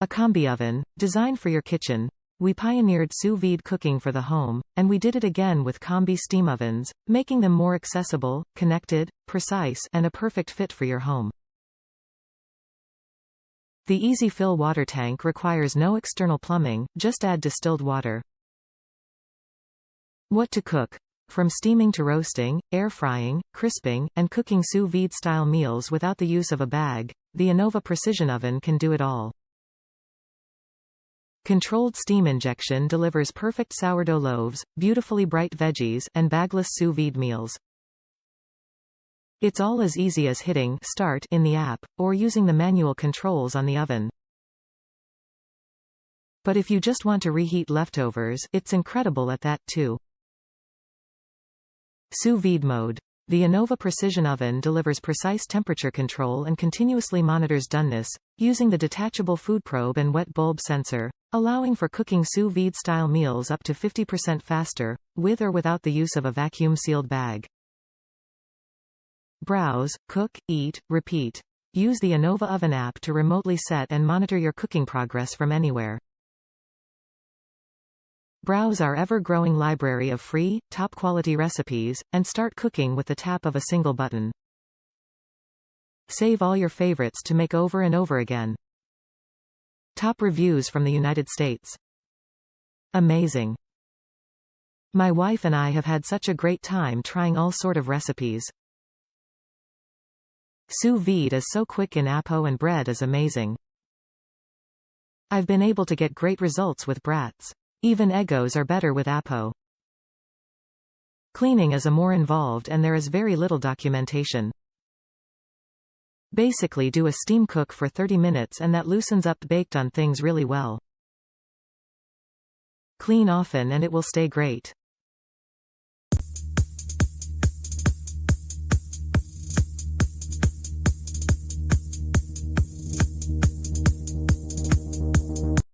A combi oven, designed for your kitchen. We pioneered sous vide cooking for the home, and we did it again with combi steam ovens, making them more accessible, connected, precise, and a perfect fit for your home. The easy fill water tank requires no external plumbing, just add distilled water. What to cook? From steaming to roasting, air frying, crisping, and cooking sous vide style meals without the use of a bag, the Anova Precision Oven can do it all. Controlled steam injection delivers perfect sourdough loaves, beautifully bright veggies, and bagless sous vide meals. It's all as easy as hitting Start in the app, or using the manual controls on the oven. But if you just want to reheat leftovers, it's incredible at that too. Sous vide mode. The Anova Precision Oven delivers precise temperature control and continuously monitors doneness, using the detachable food probe and wet bulb sensor, allowing for cooking sous vide style meals up to 50% faster, with or without the use of a vacuum-sealed bag. Browse, cook, eat, repeat. Use the Anova Oven app to remotely set and monitor your cooking progress from anywhere. Browse our ever-growing library of free, top-quality recipes, and start cooking with the tap of a single button. Save all your favorites to make over and over again. Top reviews from the United States. Amazing. My wife and I have had such a great time trying all sort of recipes. Sous vide is so quick in appo, and bread is amazing. I've been able to get great results with brats. Even Eggos are better with appo. Cleaning is a more involved and there is very little documentation. Basically do a steam cook for 30 minutes and that loosens up baked on things really well. Clean often and it will stay great.